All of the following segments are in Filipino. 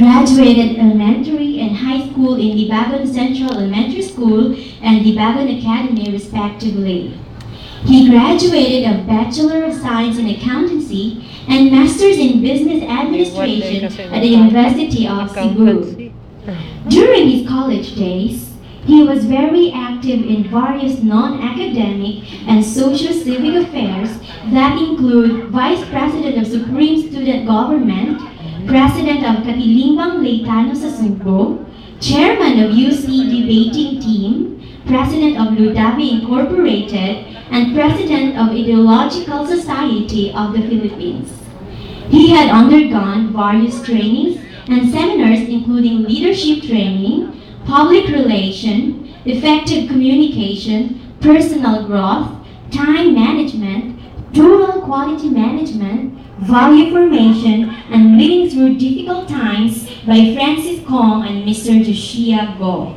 graduated elementary and high school in Dibagon Central Elementary School and Dibagon Academy, respectively. He graduated a Bachelor of Science in Accountancy and Masters in Business Administration at the University of Cebu. During his college days, he was very active in various non-academic and social-civic affairs that include Vice President of Supreme Student Government, President of Katilimbang Leitano sa Subo, Chairman of UC Debating Team, President of Ludavi Incorporated, and President of Ideological Society of the Philippines. He had undergone various trainings and seminars including leadership training, public relation, effective communication, personal growth, time management, rural quality management, value formation, and living through difficult times by Francis Kong and Mr. Joshua Go.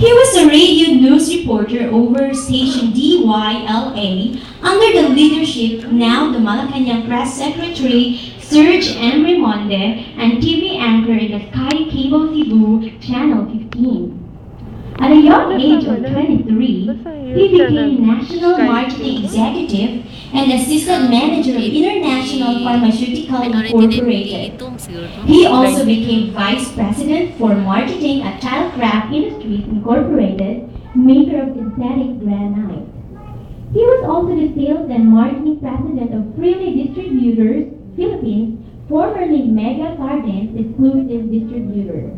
He was a radio news reporter over station DYLA under the leadership, now the Malacanang Press Secretary, Serge M. Rimonde, and TV anchor in the Sky Cable Cebu, Channel 15. At a young age of 23, he became National Marketing Executive and Assistant Manager of International Pharmaceutical Incorporated. He also became Vice President for Marketing at Tilecraft Industries Incorporated, maker of synthetic granite. He was also the Sales and Marketing President of Freely Distributors, Philippines, formerly Mega Gardens Exclusive Distributor.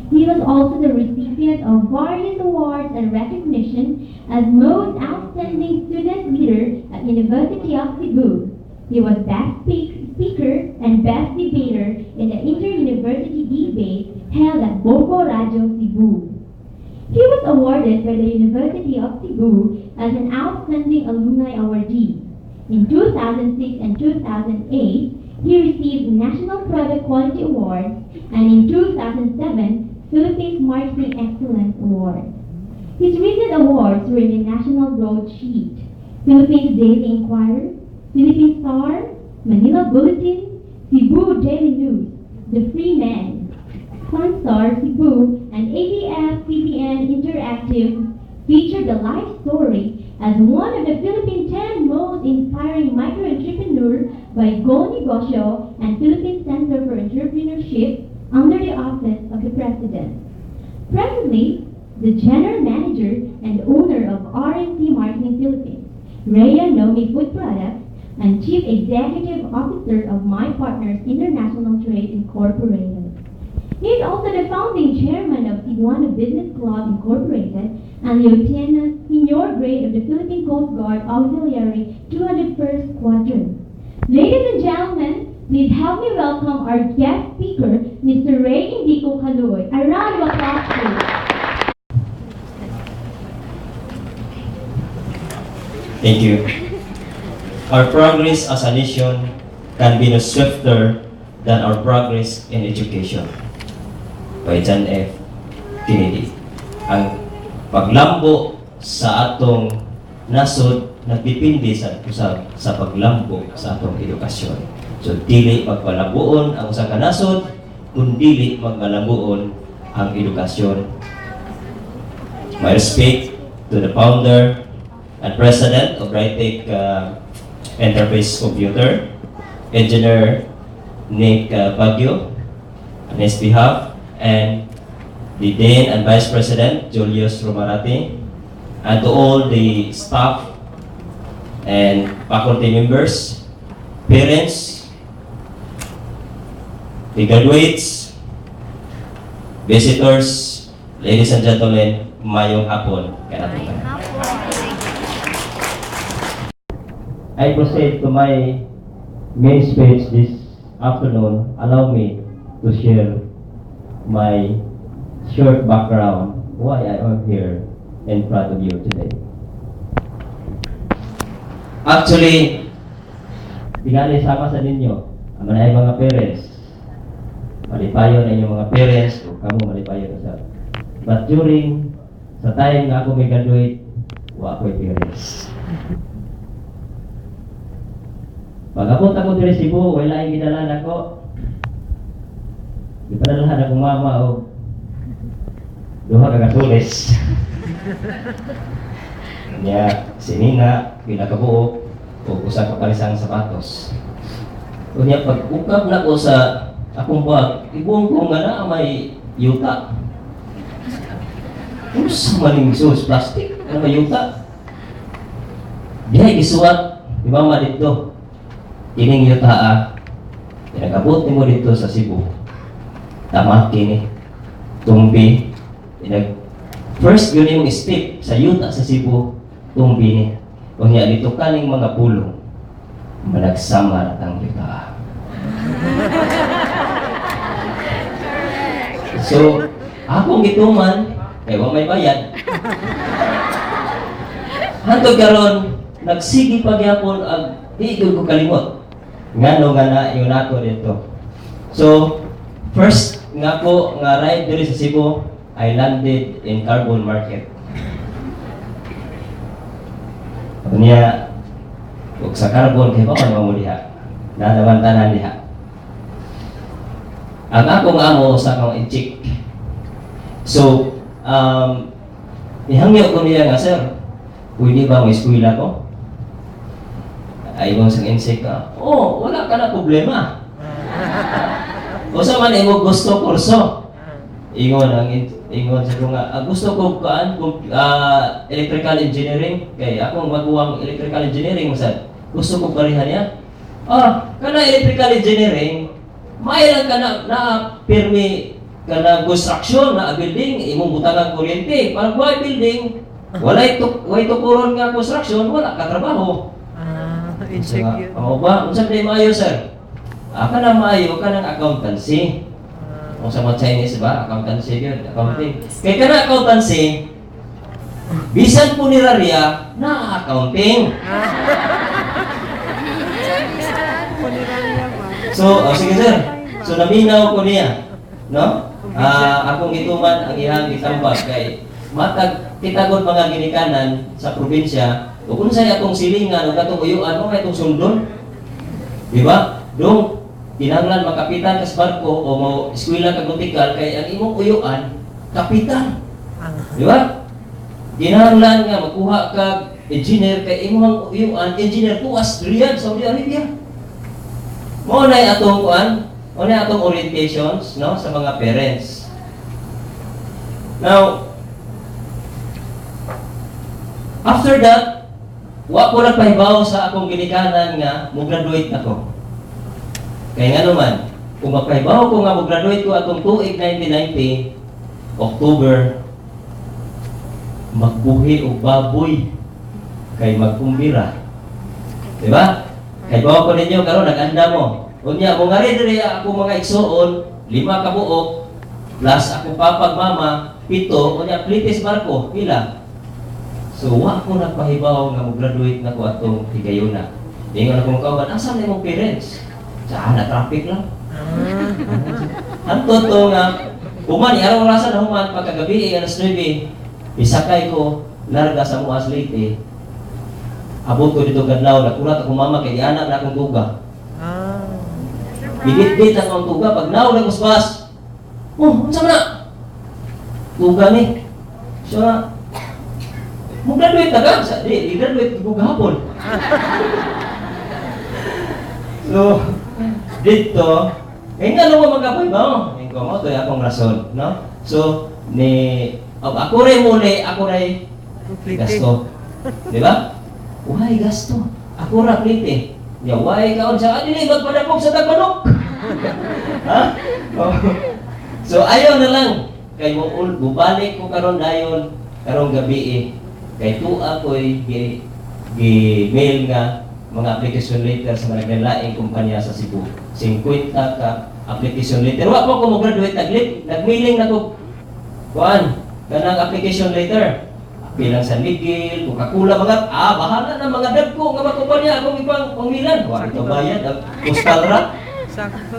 He was also the recipient of various awards and recognition as Most Outstanding Student Leader at University of Cebu. He was Best Speaker and Best Debater in the Inter-University Debate held at Boco Radio Cebu. He was awarded by the University of Cebu as an Outstanding Alumni Awardee. In 2006 and 2008, he received National Product Quality Award, and in 2007, Philippines Marketing Excellence Award. His recent awards were in the National Broadsheet, Philippines Daily Inquirer, Philippine Star, Manila Bulletin, Cebu Daily News, The Free Man, Sunstar Cebu, and ABS-CBN Interactive featured the life story as one of the Philippine 10 most inspiring micro-entrepreneurs by Go Negosyo and Philippine Center for Entrepreneurship under the office of the President. Presently, the General Manager and owner of RMC Marketing Philippines, Rhea Nomi Food Products, and Chief Executive Officer of My Partners International Trade Incorporated. He is also the founding chairman of Cebuano Business Club Incorporated and Lieutenant Senior Grade of the Philippine Coast Guard Auxiliary 201st Squadron. Ladies and gentlemen, please help me welcome our guest speaker, Mr. Ray Indico Caloy. A round of applause, please. Thank you. Our progress as a nation can be no swifter than our progress in education. By John F. Kennedy. Ang paglambo sa atong nasod nagdepende sa paglambo sa atong edukasyon. So dili magpalabuon ang usang kanasod, kundi magpalabuon ang edukasyon. My respect to the founder and president of Brightech Enterprise Computer, Engineer Nick Baguio, on his behalf, and the Dean and Vice President Julius Romarati, and to all the staff and faculty members, parents, the graduates, visitors, ladies and gentlemen, mayong hapon. I proceed to my main speech this afternoon. Allow me to share my short background, why I am here in front of you today. Actually, tingali sama sa ninyo, ang mga parents. Malipayo na inyong mga parents, o kamo malipayo na sa. But during, sa time nga ako may graduate, wa ako'y parents. Pag-abot ako diri Cebu, wala yung gidalan ako. Ipadalahan akong mama o duha ka katulis. Niya, sinina, pinakabuok, o usa ka palisang sapatos. Kunya, pag ukap na ko sa akong bag, ibuong ko nga na may yuta. Ano sa maling sus, plastic? Ano may yuta? Dihay isuwat, di mama dito. Ining yuta pinagabot ni mo dito sa Cebu. Tama kini. Tumbi. First yun yung step sa yuta sa Cebu. Tumbi ni. Kung niya dito kaning mga pulong, managsama na tang yuta. So, akong gituman, wa may bayad. Hantod karon, nagsigi pagyapon ang di ko kalimot. Ngano nga na yun ako dito. So, first nga ko nga ride diri sa Cebu, I landed in Carbon Market. Niya, ug sa Carbon kay pa man mo diha. Nanaman tanan diha. Ang akong amo sa akong i-check. So, nihangyo ko niya nga, sir, pwede ba may eskwela ko? Ayaw sa insect ka, wala ka na problema. O sa man, mo gusto kurso. Ingon sa nga, gusto ko electrical engineering. Kaya akong magawa electrical engineering, masad. Gusto ko parihan yan. Kana electrical engineering, may lang ka na permi ka na construction na building, imong butangan kuryente. Pag may building, walay tukuron nga construction, wala ka trabaho. Insect yun. Ba? Unsa di maayo, sir? Ka na maayo ka ng accountancy. Kung sa mga Chinese ba, accountancy yun, accounting. Kaya ka na accountancy, bisan punerarya na accounting. So, sige sir. So, naminaw ko niya. No? Akong ituman ang ihang itambag kay matag kitagod mga ginikanan sa probinsya. Kung unsay atong silingan o katong uyuan mo itong sundon. Di ba? Dong kinahanglan makapitan kas barko o mo eskwela kag mutikal kay ang imong uyuan kapitan. Di ba? Kinahanglan nga makuha kag engineer kay imong uyuan engineer tuwas Riyadh, Saudi Arabia. Mo na atong kuan, mo na atong orientations no sa mga parents. Now, after that, wa ko nagpahibaw sa akong ginikanan nga mo-graduate ako. Kaya nga naman, kung magpahibaw ko nga mo-graduate ko atong tuig 1990, October, magbuhi o baboy kay magkumbira. Diba? Kay bawa ko ninyo, karon nag-anda mo. Unya, kung nga rin ako mga igsoon, 5 ka buok, plus ako papag mama, 7, unya, plitis barko, pila? So, wa ko nagpahibaw nga mag-graduate na ko atong higayuna. Ingon ako makawan, asan na yung parents? Saan na traffic lang. Hantod to nga, umani, araw orasan na human, pagkagabi, alas 9, isakay ko, larga sa Muas Leyte. Abot ko dito gadlaw, nakulat ako mama, kay anak na akong tuga. Bigit-bit ang akong tuga, pag naw na kuspas, saan na? Tuga ni. So, mag-graduate na ka? I-graduate ko gahapon. So, dito, nga naman magkapay ba? Ngayon ko mo, ito yung akong rason. No? So, ako rin muli, ako rin gasto. Di ba? Why gasto? Ako rin plite. Why kaon sa kanila, magpadapog sa tagmanok. Ha? So, ayaw na lang. Kay bubalik ko karon dayon, karong gabi kay tuwa ko'y gi-mail nga mga application letter sa mga naglaing kumpanya sa Cebu. 50 ka application letter. Wa po ko mag-graduate, nag-mailing na ko. Kuan, kanang application letter. Bilang San Miguel, Coca-Cola, mga, bahala na mga dagko, nga mga kumpanya, akong ibang pangilan. Wa, ito bayad, postal ra.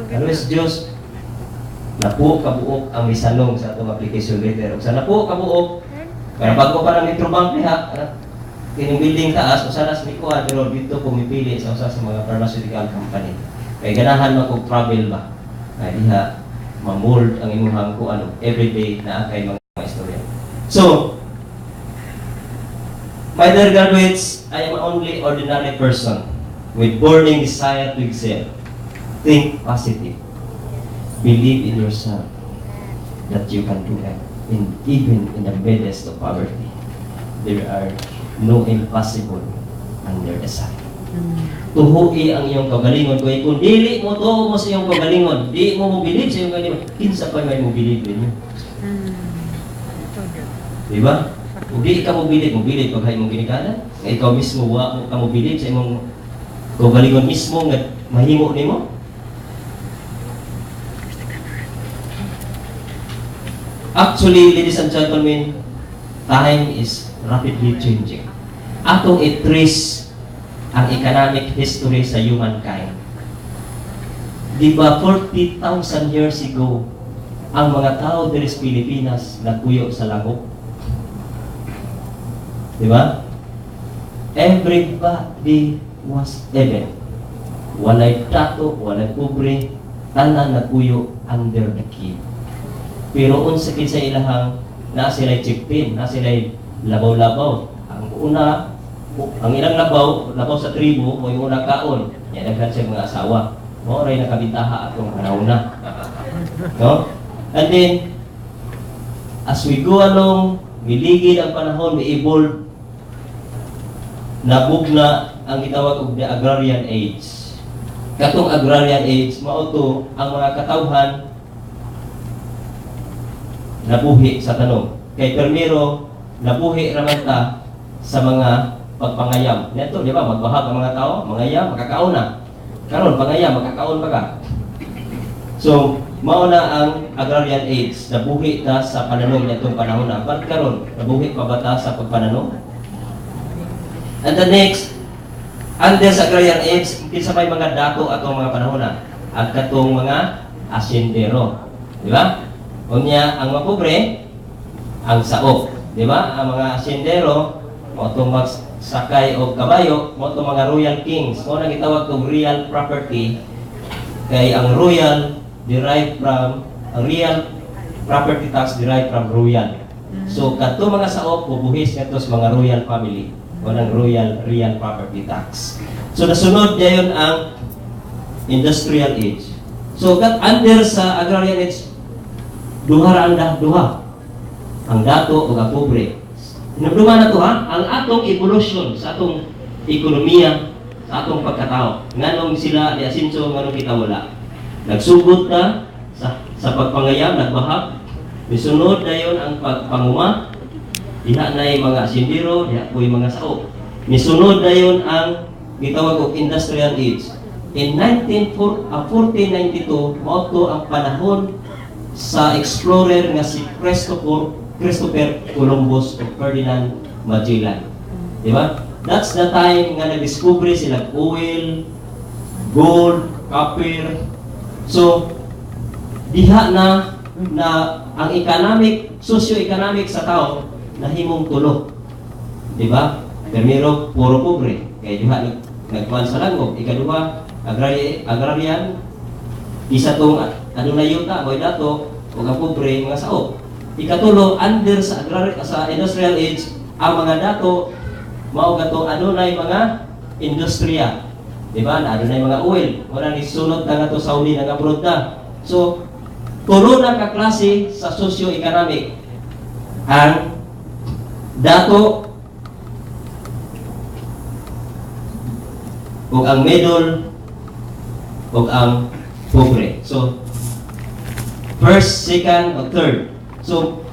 Alos Diyos, napo kabuok ang misanong sa itong application letter. O sa napo kabuok, kaya bago pa ng Metrobank niya, kining building taas, o sana sa Mikuan, pero dito pumipili sa usa sa mga pharmaceutical company. Kaya ganahan mag-travel ba? Kaya diha, mamold ang imuhang kung ano, everyday na kay mga istorya. So, my dear graduates, I am only ordinary person with burning desire to excel. Think positive. Believe in yourself that you can do it. Even in the midst of poverty, there are no impossible under the sun. Tuhui ang iyong kagalingon. Kung dili mo to mo sa iyong kagalingon, di mo mobilib sa iyong kagalingon, kinsa pa may mobilib ninyo. Diba? Kung di ka mobilib pag hay mong ginikanan, ikaw mismo wa mo ka mobilib sa imong kagalingon mismo nga mahimo nimo. Actually, ladies and gentlemen, time is rapidly changing. Atong i-trace ang economic history sa humankind. Di ba 40,000 years ago, ang mga tao diri sa Pilipinas nagpuyo sa lagok? Di ba? Everybody was even. Walay tato, walay pobre, tanan nagpuyo under the king. Pero unsa kin sa ilahang na sila'y chieftain, na sila'y labaw-labaw. Ang ilang labaw sa tribo, mo yung unang kaon. Yan naghan siya mga asawa. Mo ray nakabintaha atong panahon na. No? And then, as we go along, miligid ang panahon, may evolve, nabugna ang gitawag og the agrarian age. Katong agrarian age, mauto ang mga katawhan nabuhi sa tanong. Kay permiro, nabuhi raman ta sa mga pagpangayam. Neto, di ba, magbahag ang mga tao, mangayam, makakaon na. Karon pangayam, makakaon pa ka. So, mauna ang agrarian age, nabuhi ta sa pananong netong panahon na. But karon, nabuhi pa ba ta sa pagpananong? And the next, under sa agrarian age, kinsa may mga dako atong mga panahon na. At katong mga asyendero. Di ba? Unya, ang mga pobre, ang saop. Di ba? Ang mga asyendero, mo itong magsakay o kabayo, mo itong mga royal kings. Mo nang itawag itong real property. Kay ang royal derived from, ang real property tax derived from royal. So, kato mga saop, bubuhis nito sa mga royal family. Walang royal real property tax. So, nasunod niya yun ang industrial age. So, under sa agrarian age, duha ang dato o ang pobre. Hinumduman na to ha, ang atong evolution sa atong ekonomiya, sa atong pagkatao. Nganong sila di asinso, nganong kita wala. Nagsugod na sa pagpangayam, nagbahag. Misunod na yun ang pagpanguma. Diha na yung mga asindiro, diha po yung mga sao. Misunod na yun ang gitawag og industrial age. In 1492, mauto ang panahon sa explorer nga si Christopher Columbus o Ferdinand Magellan. Di ba? That's the time nga nag-discover sila oil, gold, copper. So, diha na ang economic, socio-economic sa tao nahimong tulo. Di ba? Primero, puro pobre. Kaya diha nagkuhan sa langog. Ikaduha, agrarian. Isa tong adunay yuta, boy dato, o ang pobre, mga sao. Ikatulo, under sa industrial age, ang mga dato, mao gato adunay mga industriya. Diba? Na adunay mga oil. Wala ni sunod na nga to sa uli na abroad na. So, tulo na kaklase sa socio-economic. Ang dato, o ang middle, o ang pobre. So, first, second, o third. So,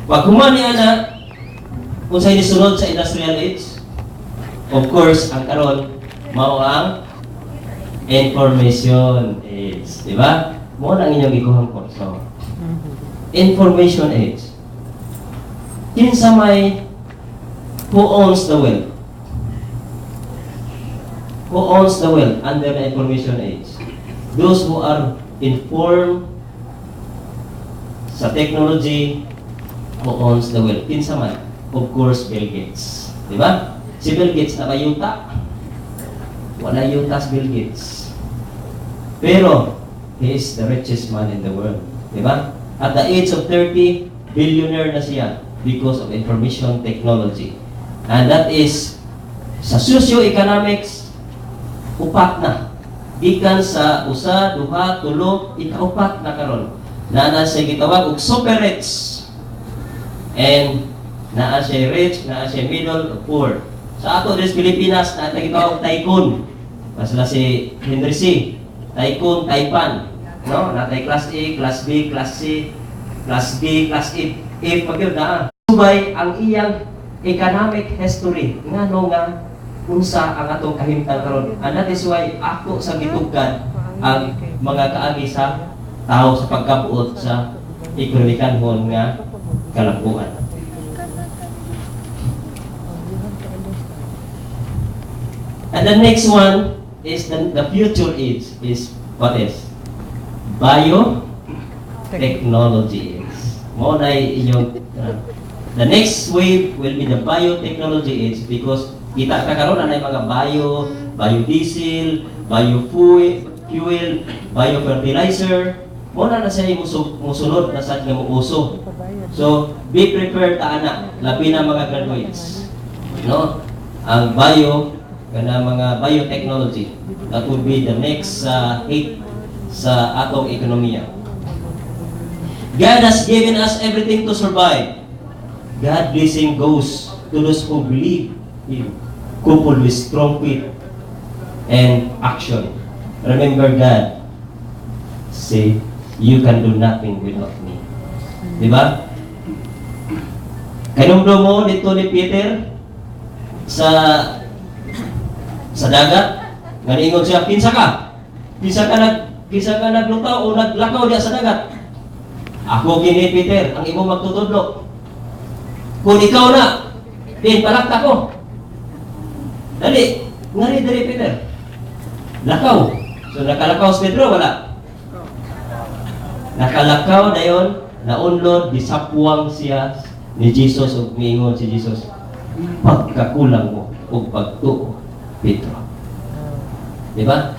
pag humani na, kung sa'yo sunod sa industrial age, of course, ang karon mao ang information age. Di ba? Mo na ang inyong ikuhang kurso. Information age. Kinsa may who owns the wealth? Who owns the wealth under the information age? Those who are informed sa technology, who owns the wealth. Kinsa man? Of course, Bill Gates. Di ba? Si Bill Gates na ba yuta? Wala yuta si Bill Gates. Pero, he is the richest man in the world. Di ba? At the age of 30, billionaire na siya because of information technology. And that is, sa socio-economics, upat na. Ikan sa usa, duha, tulo, ikaupat na karon. Naa siya gitawag og super rich. And naa siya rich, naa siya middle, poor. Sa ato des Pilipinas, naa gitawag tycoon. Masala si Henry C. Tycoon, Taipan. No? Natay class A, class B, class C, class D, class E, F, magyod na. Subay ang iyang economic history. Nga no nga, unsa ang atong kahimtang karon. And that is why ako sa gitugkan ang mga kaagi sa tao sa pagkabuot sa ekonomikanhon nga kalampuan. And the next one is the future age is what is? Biotechnology age. Mo na inyong the next wave will be the biotechnology age because kita kakaroon na mga biodiesel, biofuel, biofertilizer. Muna na siya musunod na sa nga muuso. So, be prepared ta anak, labi na mga graduates. No? Ang mga biotechnology, that would be the next hit sa atong ekonomiya. God has given us everything to survive. God blessing goes to those who believe Him, coupled with strong faith and action. Remember God, say, you can do nothing without me. Diba? Kanumdo mo dito ni Peter sa dagat, nganingon siya, pinsa ka naglutaw o naglakaw diya sa dagat. Ako kini Peter, ang imo magtutudlo. Kung ikaw na, din palakta ko. Dali, ngari Peter. Lakaw. So nakalakaw si Pedro, wala. Nakalakaw na yun, naunlod, disapwang siya ni Jesus o miingon si Jesus. Pagkakulang mo o pagtuo, Pedro. Diba?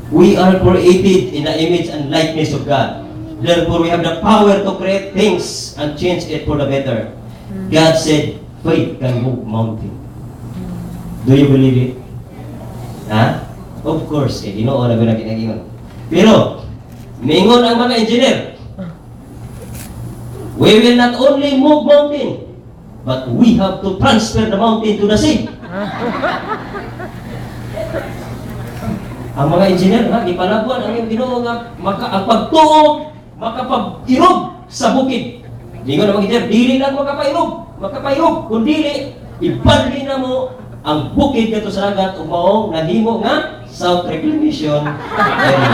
We are created in the image and likeness of God. Therefore, we have the power to create things and change it for the better. God said, faith can move mountain. Do you believe it? Ha? Of course, ginoo na ginagayon. Pero, mingon ang mga engineer, we will not only move mountain, but we have to transfer the mountain to the sea. Ang mga engineer, ipanabuan ang iyong ginoo nga ang pagtuo, makapag-irob sa bukid. Mingon ang mga engineer, dili lang makapairob, kung dili, ibadli na mo ang bukid dito sa dagat umaong nahimo nga South Reclamation Area.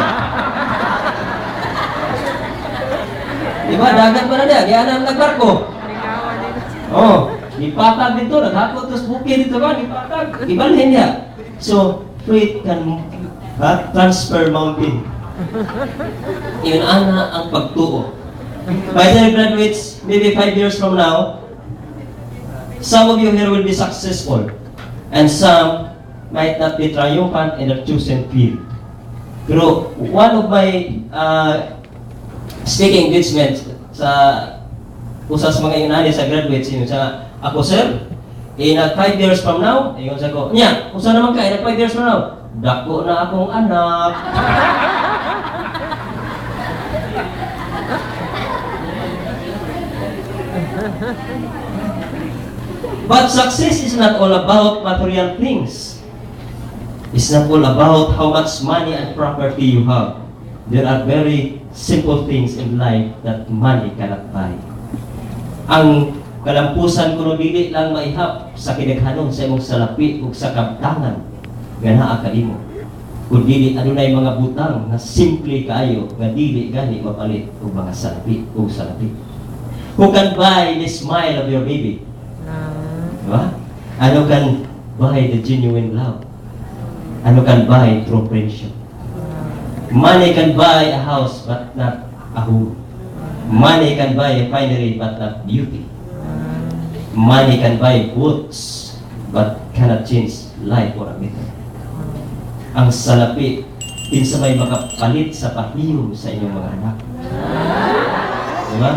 Diba, dagat pa na niya, gianan nagbarko. Oh, ipatag dito, naghapot sa bukid dito ba, ipatag, ibalhin niya. So, faith can transfer mountain. Yun ana ang pagtuo. By the graduates, maybe 5 years from now, some of you here will be successful. And some might not be triumphant in their chosen field. Pero one of my speaking engagements sa usas mga inani sa graduates yun sa ako, sir, in 5 years from now, yun sa ko, niya, usa naman ka, in 5 years from now, dako na akong anak. But success is not all about material things. It's not all about how much money and property you have. There are very simple things in life that money cannot buy. Ang kalampusan kuno dili lang maihap sa kinaghanon sa imong salapi ug sa kabtangan nga naa kanimo. Kun dili adunay mga butang na simple kaayo nga dili gani mapalit og mga salapi. Who can buy the smile of your baby? Diba? Ano can buy the genuine love? Ano can buy true friendship? Money can buy a house but not a home. Money can buy a finery but not beauty. Money can buy goods but cannot change life for a better. Ang salapi kinsa may makapalit sa pahiyo sa inyong mga anak. Diba?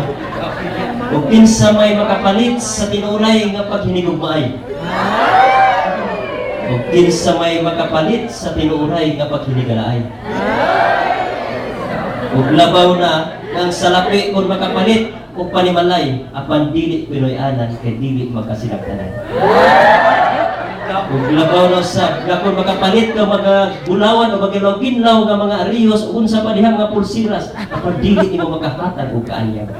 O kinsa may makapalit sa tinuray nga paghinigugmaay. O kinsa may makapalit sa tinuray nga paghinigalaay. O labaw na ang salapi kung makapalit o panimalay apan dili pinoy-anan kay dili magkasinagtanan. Ug labaw na sa kung makapalit ka mga bulawan o magilaw-ginlaw nga mga ariyos o unsa pa dihang nga pulsiras apan dili nimo makahatag og kaanyag.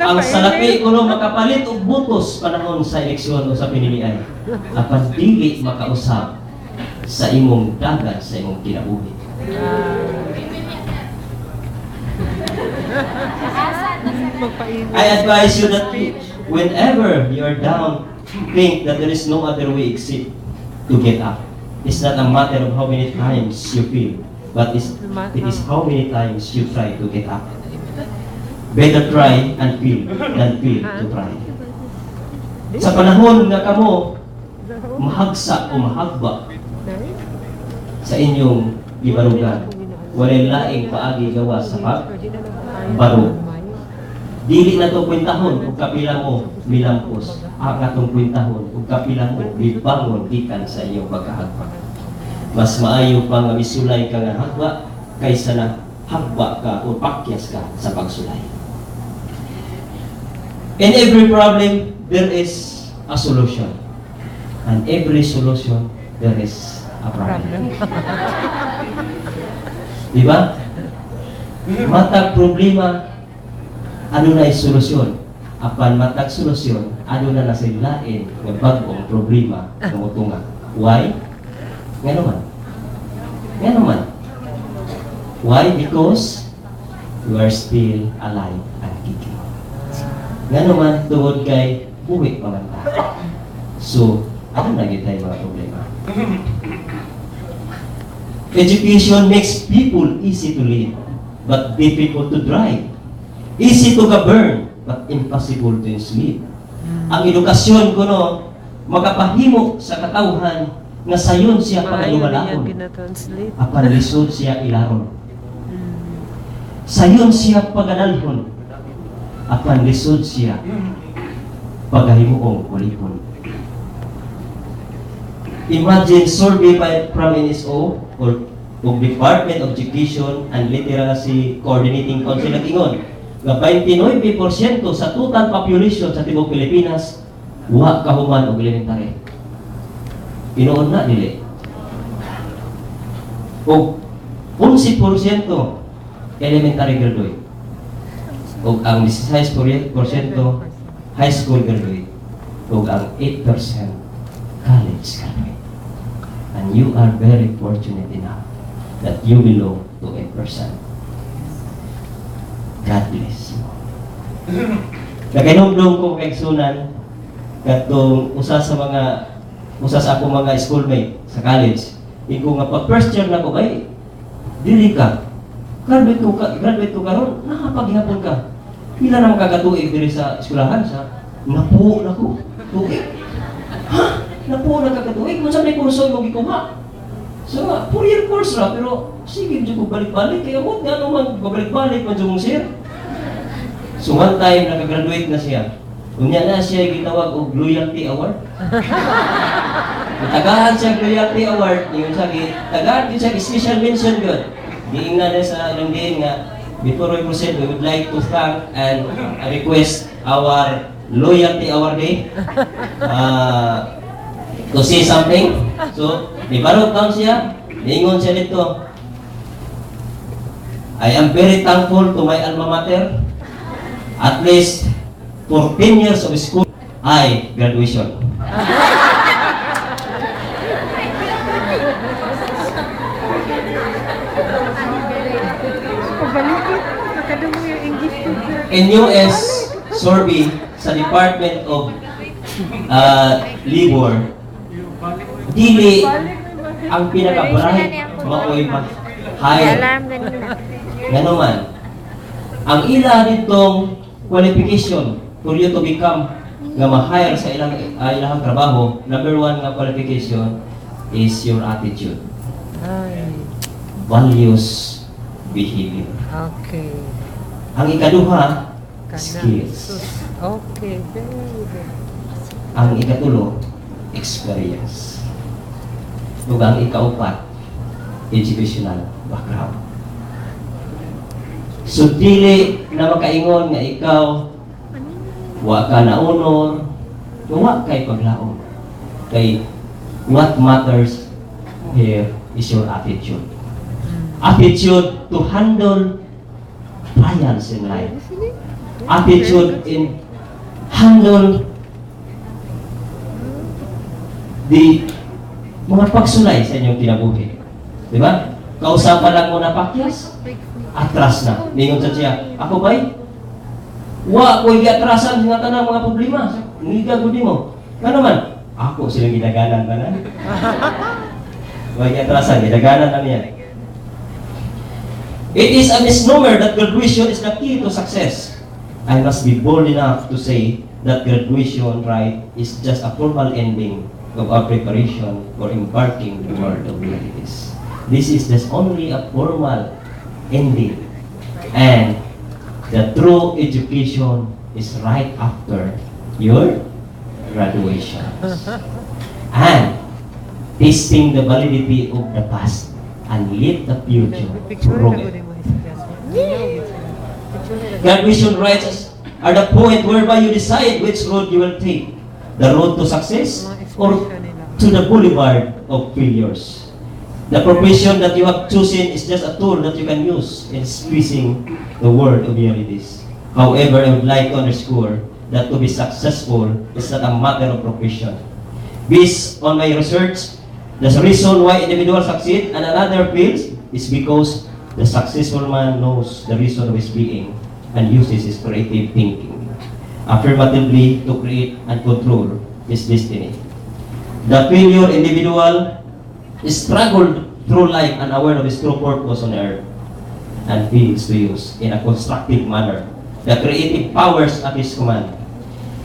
Ang salapi kuno makapalit og butos panahon sa eleksyon o sa pinilian apan dili makausab sa imong dagat sa imong kinabuhi. I advise you that whenever you are down, think that there is no other way except to get up. It's not a matter of how many times you feel, but it is how many times you try to get up. Better try and feel than feel to try. Sa panahon nga kamo mahagsa o mahagba sa inyong gibarugan, walay laing paagi gawa sa baro. Dili na to kwentahon kung kapila mo milampos, ang atong kwentahon kung kapila mo bibangon gikan sa iyong pagkahagba. Mas maayo pa nga misulay ka nga hagba kaysa na hagba ka o pakyas ka sa pagsulay. In every problem, there is a solution. And every solution, there is a problem. Diba? Matag problema, ano na solusyon? Apan matag solusyon, ano na nasilain ng bagong problema ng mutunga. Why? Nga naman. Nga naman. Why? Because you are still alive and kicking. Nga naman, tungod kay buwi pa man ta. So, ano na tayo mga problema? Education makes people easy to live, but difficult to drive. Easy to govern, but impossible to enslave. Ang edukasyon kuno makapahimo sa katawhan nga sayon siya paglumalakon. Apan lisod siya ilaron. Sayon siya paganalhon. Apan lisod siya pagahimuong kulipon. Imagine survey from NSO or Department of Education and Literacy Coordinating Council nag-ingon nga 29% sa total population sa tibuok Pilipinas wa kahuman og elementary. Inoon na dili. Og 11% elementary graduate. Og ang 16% high school graduate. Og ang 8% college graduate. And you are very fortunate enough that you belong to 8%. God bless you. Nakainumdum ko kay Sunan katong usa sa akong mga schoolmate sa college. Iko nga pag first year na ko bay dili ka. Graduate ko karon nakapaghapon ka. Pila na makakatuig diri sa eskwelahan sa napuo na ko. Tuig. Ha? Napuo na kakatuig mo sa may kurso mo gikuha. So, 4-year course ra pero sige jud ko balik-balik kaya mo nga naman babalik-balik man jud mong sir. So one time nakagraduate na siya. Unya na siya gitawag og loyalty award. Tagahan siya loyalty award, yung sabi, tagahan din siya special mention good. Giingnan na sa ilang din nga before we proceed, we would like to thank and request our loyalty awardee to say something. So, ibarot down siya, niingon siya dito. I am very thankful to my alma mater. At least for 10 years of school, graduation. In US survey sa Department of Labor, dili ang pinaka-bright maoy higher. Nga naman, ang ila ditong qualification for you to become nga ma-hire sa ilang trabaho, number one nga qualification is your attitude, Ay. values, behavior. Okay. Ang ikaduha, Kana. skills. Okay. Very good. Ang ikatulo, experience. Ug ang ikaupat, educational background. So dili na makaingon nga ikaw wa ka na honor, wa kay paglaom. Kay what matters here is your attitude. Attitude to handle trials in life. Attitude in handle the mga pagsulay sa inyong kinabuhi. Di ba? Kausapan lang mo na pakyas, atras na. Ningon sa siya, ako ba'y? Wa ko atrasan sa tanang mga problema. Ngiga ko di mo. Ano man? Ako silang ginaganan ba na? Wa atrasan, ginaganan na niya. It is a misnomer that graduation is the key to success. I must be bold enough to say that graduation rite is just a formal ending of our preparation for embarking the world of realities. This is just only a formal ending. And the true education is right after your graduation. And testing the validity of the past and lead the future through it. Graduation rites are the point whereby you decide which road you will take. The road to success or to the boulevard of failures. The profession that you have chosen is just a tool that you can use in squeezing the world of realities. However, I would like to underscore that to be successful is not a matter of profession. Based on my research, the reason why individuals succeed and another fails is because the successful man knows the reason of his being and uses his creative thinking affirmatively to create and control his destiny. The failure individual struggled through life unaware of his true purpose on earth and fails to use in a constructive manner the creative powers at his command.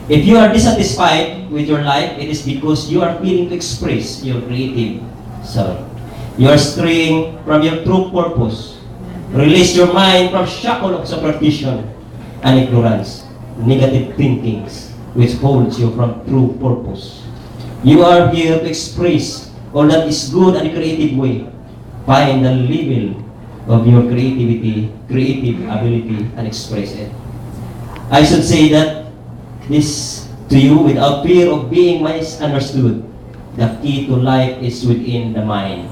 If you are dissatisfied with your life, it is because you are failing to express your creative self. You are straying from your true purpose. Release your mind from shackle of superstition and ignorance, negative thinkings, which holds you from true purpose. You are here to express all that is good and creative way. Find the level of your creativity, creative ability, and express it. I should say that this to you without fear of being misunderstood. The key to life is within the mind.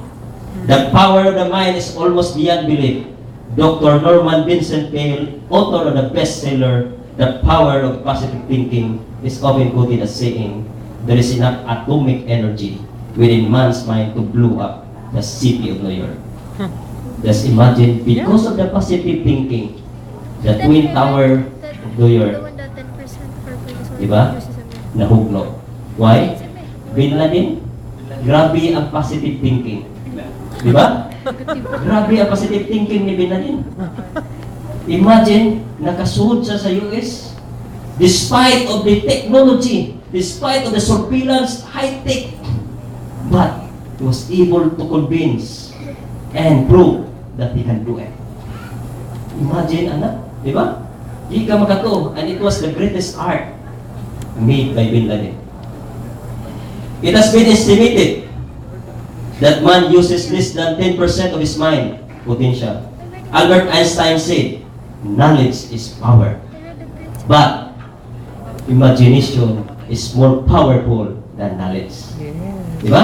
The power of the mind is almost beyond belief. Dr. Norman Vincent Peale, author of the bestseller, The Power of Positive Thinking, is often quoted as saying, there is enough atomic energy within man's mind to blow up the city of New York. Just imagine, because of the positive thinking, the Twin Tower of New York, diba? Nahugno. Why? Bin Laden, grabe ang positive thinking. Diba? Grabe ang positive thinking ni Bin Laden. Imagine, nakasuod siya sa US, despite of the technology, despite of the surveillance, high-tech, but he was able to convince and prove that he can do it. Imagine, anak, di ba? Di ka makato, and it was the greatest art made by Bin Laden. It has been estimated that man uses less than 10% of his mind potential. Albert Einstein said, knowledge is power, but imagination is more powerful than knowledge. Yes. Di ba?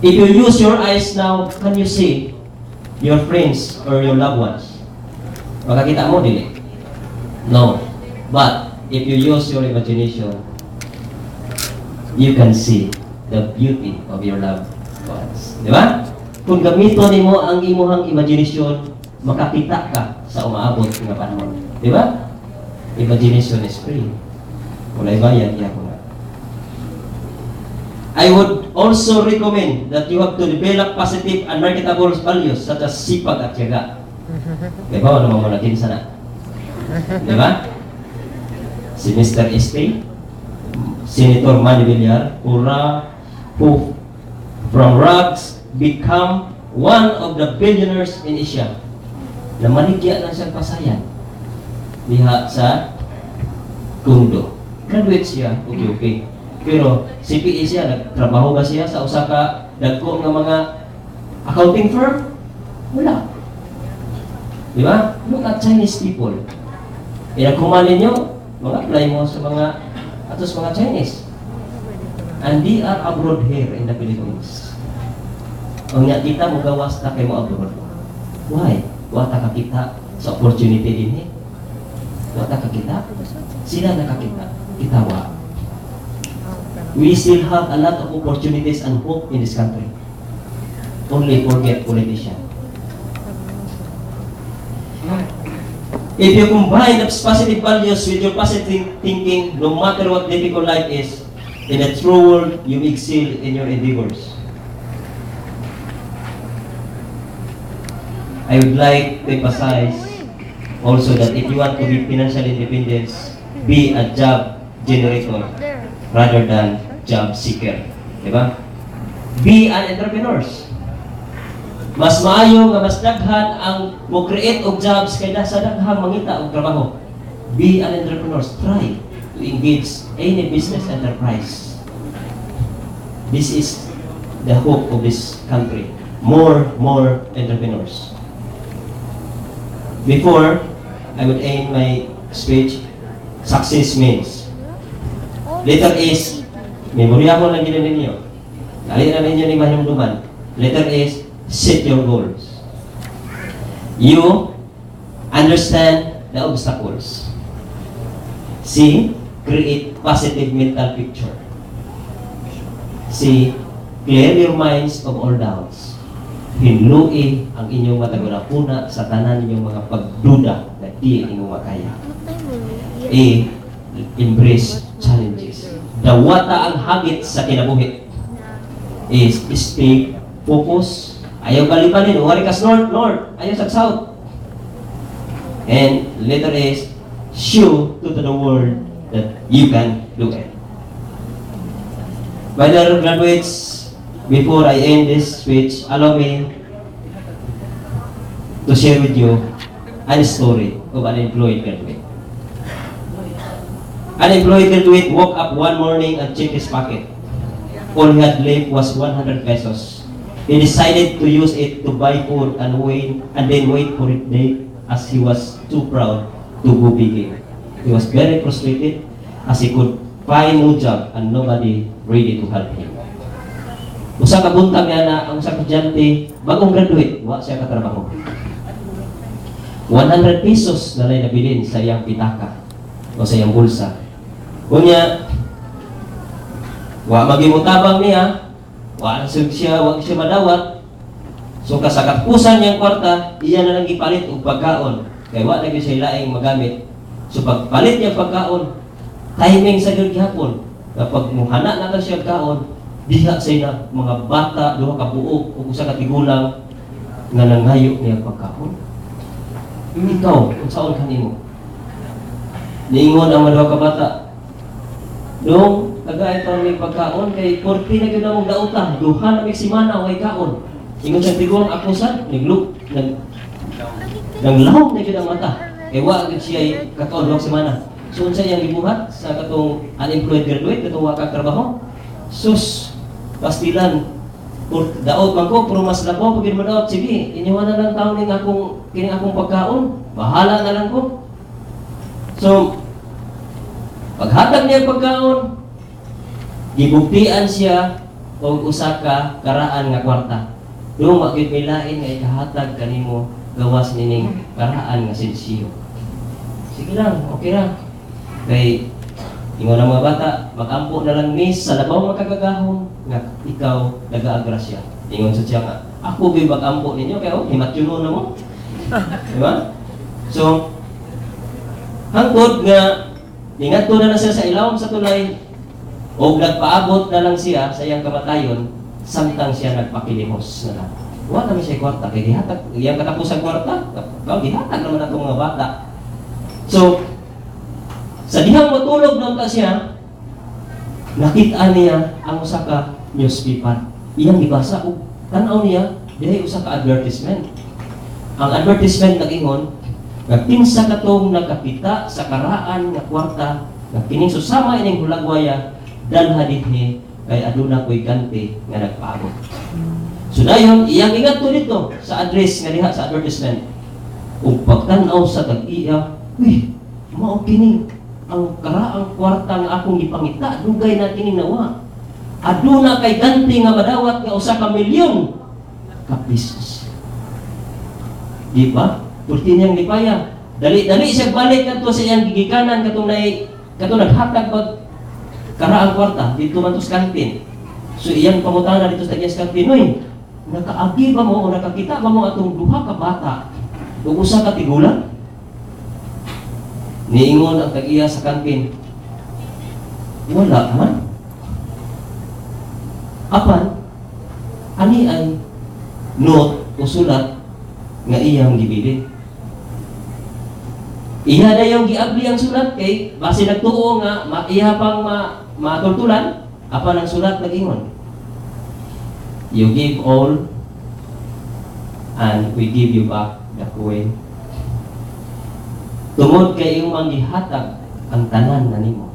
If you use your eyes now, can you see your friends or your loved ones? Makakita mo, dili? No. But if you use your imagination, you can see the beauty of your loved ones. Di ba? Kung gamiton nimo ang imuhang imagination, makakita ka sa umaabot nga panahon. Di ba? Imagination is free. Walay bayad iya ko na. I would also recommend that you have to develop positive and marketable values such as sipag at tiyaga. Di ba? Ano mo natin sana? Di ba? si Mr. Este, Senator Manny Villar, who from rags become one of the billionaires in Asia. Na maligya na siyang pasayan diha sa Kundo. Graduate siya, okay. Pero CPA siya, nagtrabaho ba siya sa usa ka dagko nga mga accounting firm? Wala. Di ba? Look at Chinese people. Kung ninyo, mag-apply mo sa mga atos mga Chinese. And they are abroad here in the Philippines. Ang nga kita mo gawas ta kay mo abroad. Why? Wata ka kita sa opportunity din eh. Wata ka kita. Sila nakakita. Kita wa. We still have a lot of opportunities and hope in this country. Only forget politicians. If you combine the positive values with your positive thinking, no matter what difficult life is, in a true world, you excel in your endeavors. I would like to emphasize also that if you want to be financial independence, be a job generator rather than job seeker. Diba? Be an entrepreneur. Mas maayo nga mas daghan ang mo-create og jobs kaysa sa daghang mangita og trabaho. Be an entrepreneur. Try to engage any business enterprise. This is the hope of this country. More entrepreneurs. Before I would end my speech, success means. Letter is, memorya ko lang gina ninyo. Dali na ninyo ni mahimduman. Letter is, set your goals. You understand the obstacles. C, create positive mental picture. C, clear your minds of all doubts. Hinlui ang inyong matagulapuna sa tanan inyong mga pagduda na di inyong makaya. A, embrace challenges. Dawata ang hagit sa kinabuhi. Is stay focus. Ayaw balipanin, uwari ka north, ayaw sa south. And letter is, show to the world that you can do it. My dear graduates, before I end this speech, allow me to share with you a story of an unemployed graduate. An unemployed graduate woke up one morning and checked his pocket. All he had left was 100 pesos. He decided to use it to buy food and then wait for it day as he was too proud to go begging. He was very frustrated as he could find no job and nobody ready to help him. Usa ka buntag na ang usa ka estudyante, bagong graduate, wa siya katrabaho. 100 pesos na lang nabilin sa iyang pitaka o sa iyang bulsa. Kunya, wa magimutabang niya, wa siya madawat. So kasagapusan niyang kwarta, iya na lang gipalit og pagkaon. Kay wa lagi siya laing magamit. So pagpalit niya pagkaon, timing sa gyud gihapon. Kapag muhana na siya kaon, diha sa na mga bata, duha ka buok ug usa ka tigulang nga nangayo niya pagkaon. Ikaw, unsaon kanimo? Niingon ang mga duha ka bata. Dong tagay ito may pagkaon kay 40 na gyud among daota, duha na may simana way kaon. Ingon sa tigulang ako sad, naglaom na gyud ang mata. Kay wa gyud siya kakaon duha simana. So unsa iyang gibuhat sa katong unemployed graduate katong wa kag trabaho? Sus, pastilan. Daot man ko, pero mas labo pag mo daot, sige, inyo na lang taon kining akong pagkaon. Bahala na lang ko. So paghatag niya pagkaon, gibuktian siya og usa ka karaan nga kwarta. Dong magid may lain nga ikahatag kanimo gawas nining karaan nga silsiyo. Sige lang, okay ra. Kay ingon ang mga bata, magampo na lang miss sa labaw makagagahon nga ikaw nag-aagrasya. Ingon sa siya nga, ako gyud magampo ninyo kay himatyuno na mo. Diba? So hangtod nga ingadto na siya sa ilawom sa tulay, o nagpaabot na lang siya sa iyang kamatayon, samtang siya nagpakilimos na lang. Wa naman siya kwarta, kaya gihatag, iyang katapos ang kwarta, gihatag naman ang mga bata. So, Sa dihang matulog na ta siya, nakita niya ang usa ka newspaper. Iyang gibasa ug tan-aw niya dili usa ka advertisement. Ang advertisement nag-ingon nga pinsa katong nagkapita sa karaan nga kwarta nga kining susama ining hulagwaya dalha dinhi kay aduna ko'y ganti nga nagpaabot. So dayon iyang ingadto dito sa address nga diha sa advertisement. Ug pagtan-aw sa tag-iya, uy, mao kini ang karaang kwarta nga akong gipangita, dugay na kini nawa. Aduna kay ganti nga madawat nga usa ka milyon ka pesos. Di ba? Purti niyang lipaya. Dali-dali siya balik kadto sa iyang gigikanan katong naghatag pag karaang kwarta dito man to sa kantin. So iyang pangutana dito sa iyang kantin, "Oy, nakaagi ba mo o nakakita ba mo atong duha ka bata ug usa ka tigulang?" Niingon ang tag-iya sa kantin, "Wala man." Apan ani ay note o sulat nga iyang gibilin. Iya na yung giabli ang sulat kay base nagtuo nga iya pang matultulan apan ang sulat nag-ingon, "You give all and we give you back the coin." Tungod kay iyong manggihatag ang tanan na nimo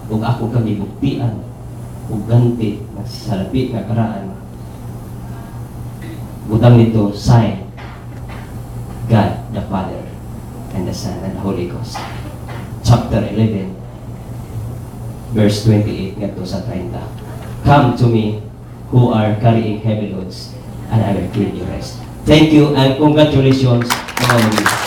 ug ako kang gibuktian ug ganti nga salapi nga karaan. Butang nito sign God the Father and the Son and the Holy Ghost. Chapter 11 verse 28 ngadto sa 30. "Come to me who are carrying heavy loads and I will give you rest." Thank you and congratulations mga